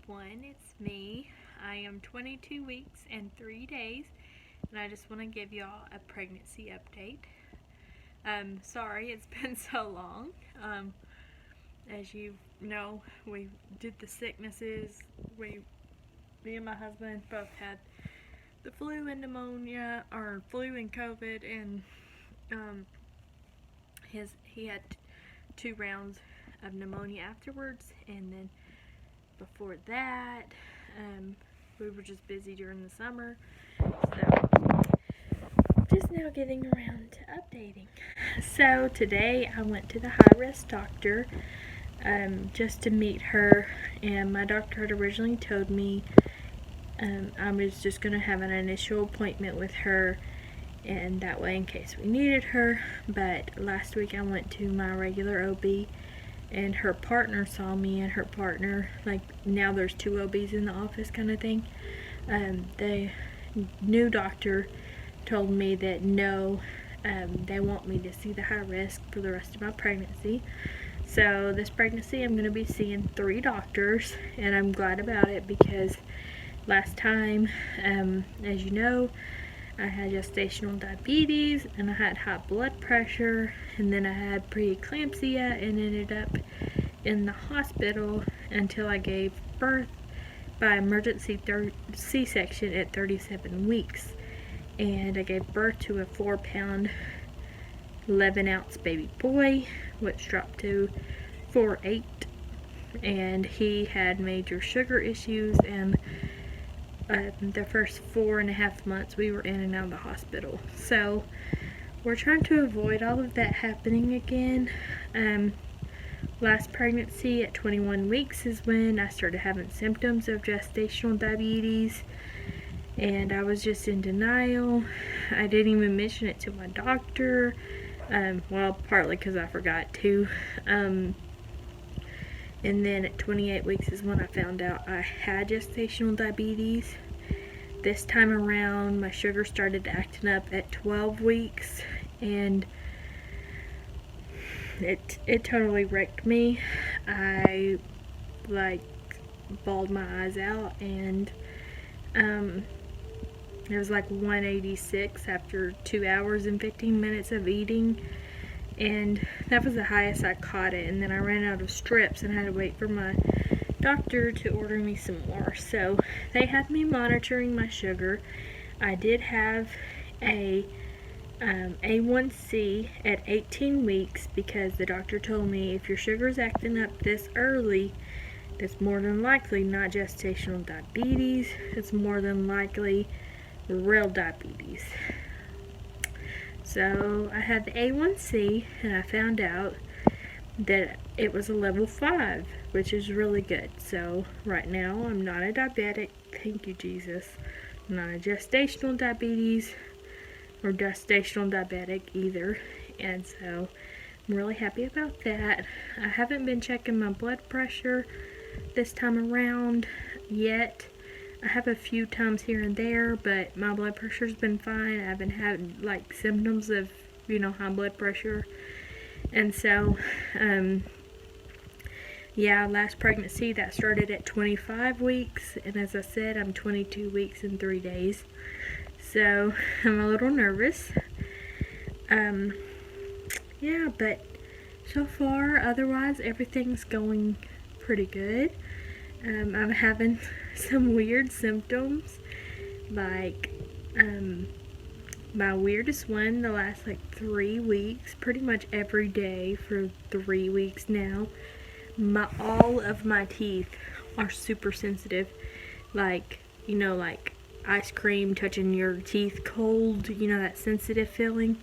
everyone, it's me. I am 22 weeks and 3 days, and I just want to give y'all a pregnancy update. Sorry it's been so long. As you know, we did the sicknesses. Me and my husband both had the flu and pneumonia, or flu and COVID, and he had 2 rounds of pneumonia afterwards, and then before that, we were just busy during the summer, so just now getting around to updating. So today I went to the high-risk doctor just to meet her, and my doctor had originally told me I was just going to have an initial appointment with her, and that way in case we needed her. But last week I went to my regular OB, and her partner saw me, and her partner, like, now there's 2 OBs in the office kind of thing. The new doctor told me that no, they want me to see the high risk for the rest of my pregnancy. So this pregnancy I'm going to be seeing 3 doctors, and I'm glad about it because last time, as you know, I had gestational diabetes, and I had high blood pressure, and then I had preeclampsia and ended up in the hospital until I gave birth by emergency C-section at 37 weeks. And I gave birth to a 4-pound, 11-ounce baby boy, which dropped to 4'8", and he had major sugar issues, and the first 4.5 months we were in and out of the hospital. So we're trying to avoid all of that happening again. Last pregnancy at 21 weeks is when I started having symptoms of gestational diabetes, and I was just in denial. I didn't even mention it to my doctor, well, partly because I forgot to. And then at 28 weeks is when I found out I had gestational diabetes. This time around, my sugar started acting up at 12 weeks, and it totally wrecked me. I, like, bawled my eyes out, and it was like 186 after 2 hours and 15 minutes of eating, and that was the highest I caught it. And then I ran out of strips and had to wait for my doctor to order me some more. So they had me monitoring my sugar. I did have a A1C at 18 weeks because the doctor told me if your sugar's acting up this early, that's more than likely not gestational diabetes. It's more than likely real diabetes. So I had the A1C, and I found out that it was a level 5, which is really good. So right now I'm not a diabetic, thank you Jesus. I'm not a gestational diabetes or gestational diabetic either, and so I'm really happy about that. I haven't been checking my blood pressure this time around yet. I have a few times here and there, but my blood pressure's been fine. I haven't had, like, symptoms of, high blood pressure. And so, yeah, last pregnancy, that started at 25 weeks. And as I said, I'm 22 weeks and 3 days. So, I'm a little nervous. Yeah, but so far, otherwise, everything's going pretty good. I'm having some weird symptoms, like, my weirdest one the last 3 weeks, pretty much every day for 3 weeks now, all of my teeth are super sensitive, like ice cream touching your teeth cold, that sensitive feeling.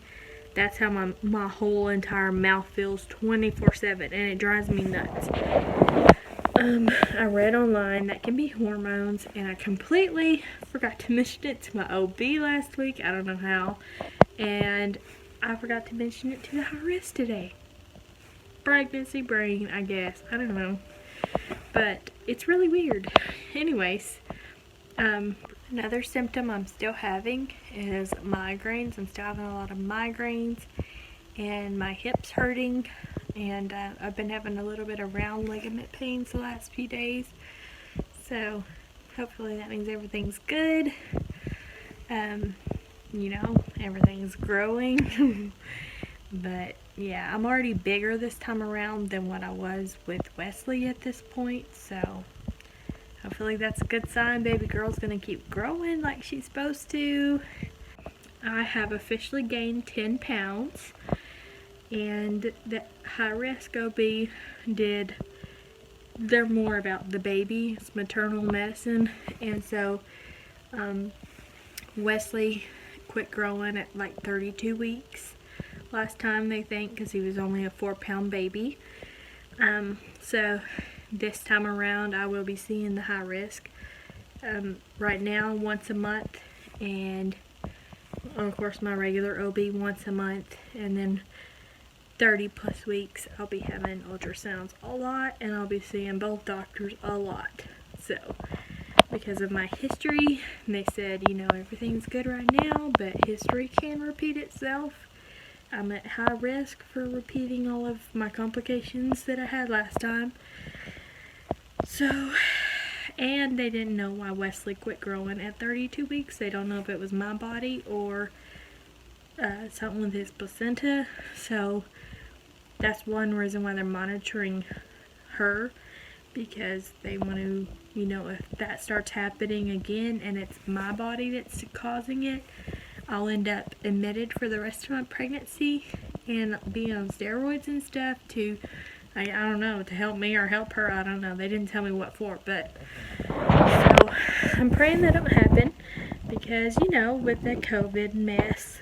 That's how my whole entire mouth feels 24/7, and it drives me nuts. I read online that can be hormones, and I completely forgot to mention it to my OB last week. I don't know how, and I forgot to mention it to the high risk today. Pregnancy brain, I guess. I don't know, but it's really weird. Anyways, another symptom I'm still having is migraines. I'm still having a lot of migraines, and my hips hurting, and I've been having a little bit of round ligament pains the last few days. So hopefully that means everything's good. You know, everything's growing. But yeah, I'm already bigger this time around than what I was with Wesley at this point, so hopefully that's a good sign. Baby girl's gonna keep growing like she's supposed to. I have officially gained 10 pounds, and the high risk OB they're more about the baby, it's maternal medicine, and so Wesley quit growing at like 32 weeks last time, they think, because he was only a 4-pound baby. So this time around I will be seeing the high risk right now once a month, and of course my regular OB once a month, and then 30 plus weeks I'll be having ultrasounds a lot, and I'll be seeing both doctors a lot. So because of my history, they said, you know, everything's good right now, but history can repeat itself. I'm at high risk for repeating all of my complications that I had last time. So, and they didn't know why Wesley quit growing at 32 weeks. They don't know if it was my body or something with his placenta. So that's one reason why they're monitoring her, because they want to, you know, if that starts happening again and it's my body that's causing it, I'll end up admitted for the rest of my pregnancy and be on steroids and stuff to, I don't know, to help me or help her. I don't know. They didn't tell me what for, but so I'm praying that don't happen, because, you know, with the COVID mess,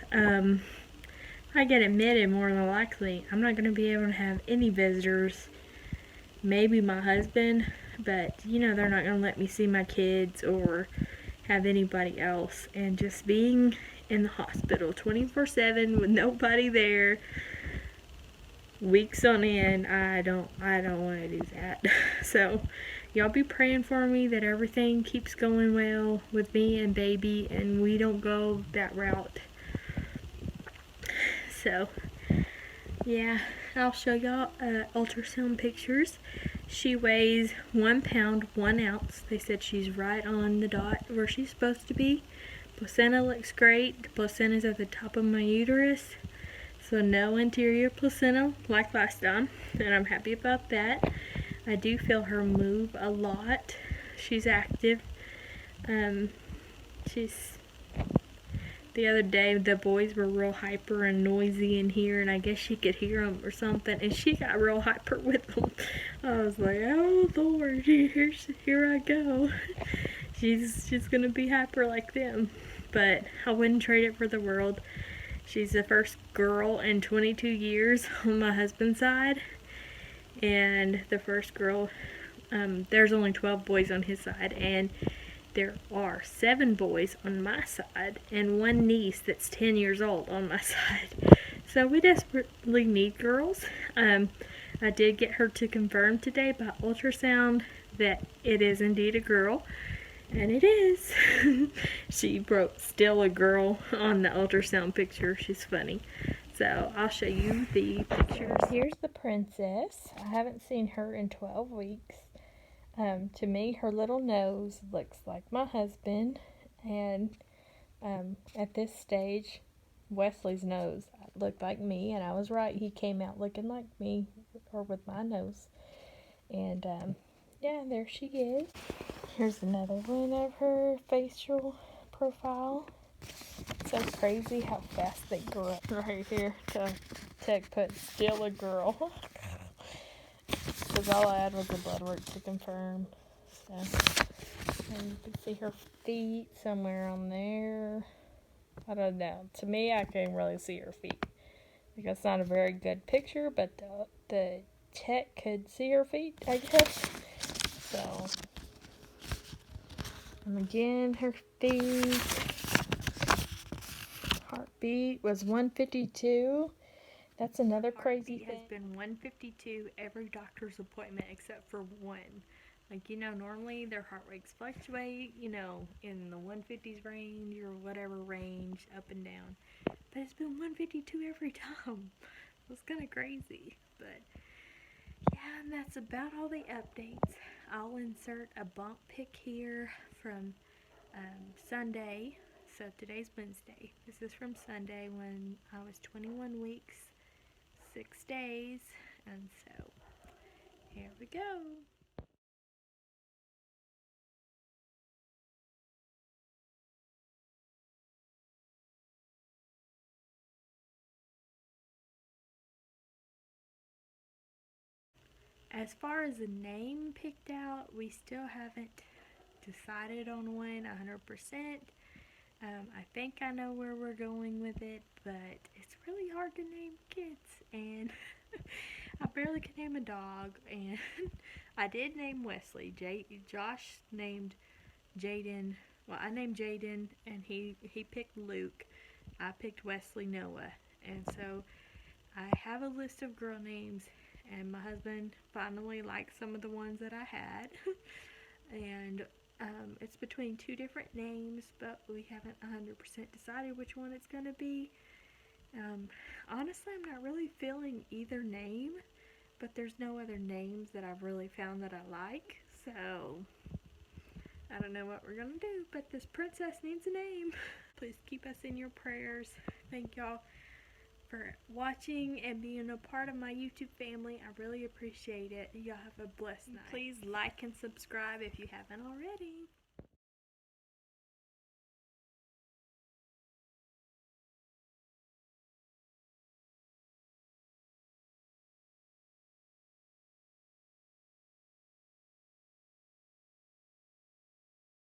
I get admitted, more than likely I'm not going to be able to have any visitors. Maybe my husband, but, you know, they're not going to let me see my kids or have anybody else. And just being in the hospital 24/7 with nobody there, weeks on end, I don't want to do that. So y'all be praying for me that everything keeps going well with me and baby, and we don't go that route. So yeah, I'll show y'all ultrasound pictures. She weighs 1 pound 1 ounce. They said she's right on the dot where she's supposed to be. Placenta looks great. The placenta's at the top of my uterus, so no anterior placenta like last time, and I'm happy about that. I do feel her move a lot. She's active. The other day, the boys were real hyper and noisy in here, and I guess she could hear them or something, and she got real hyper with them. I was like, oh Lord, here I go. She's gonna be hyper like them, but I wouldn't trade it for the world. She's the first girl in 22 years on my husband's side, and the first girl, there's only 12 boys on his side, and there are 7 boys on my side and 1 niece that's 10 years old on my side. So we desperately need girls. I did get her to confirm today by ultrasound that it is indeed a girl, and it is. She wrote "still a girl" on the ultrasound picture. She's funny. So I'll show you the pictures. Here's the princess. I haven't seen her in 12 weeks. To me, her little nose looks like my husband, and at this stage, Wesley's nose looked like me, and I was right. He came out looking like me, or with my nose. And yeah, there she is. Here's another one of her facial profile. So crazy how fast they grow. Right here, Tech put "still a girl." Because all I had was the blood work to confirm. So, and you can see her feet somewhere on there. I don't know. To me, I can't really see her feet. Like, it's not a very good picture, but the tech could see her feet, I guess. So, and again, her feet. Heartbeat was 152. That's another crazy thing. It has been 152 every doctor's appointment except for one. Like, you know, normally their heart rates fluctuate, you know, in the 150s range or whatever range, up and down. But it's been 152 every time. It's kind of crazy. But yeah, and that's about all the updates. I'll insert a bump pic here from Sunday. So today's Wednesday. This is from Sunday when I was 21 weeks, 6 days, and so here we go. As far as the name picked out, we still haven't decided on one 100%. I think I know where we're going with it, but it's really hard to name kids, and I barely can name a dog. And I did name Wesley. Josh named Jaden. Well, I named Jaden, and he picked Luke. I picked Wesley Noah, and so I have a list of girl names, and my husband finally liked some of the ones that I had. And it's between two different names, but we haven't 100% decided which one it's going to be. Honestly, I'm not really feeling either name, but there's no other names that I've really found that I like, so I don't know what we're going to do, but this princess needs a name. Please keep us in your prayers. Thank y'all for watching and being a part of my YouTube family. I really appreciate it. Y'all have a blessed night. Please like and subscribe if you haven't already.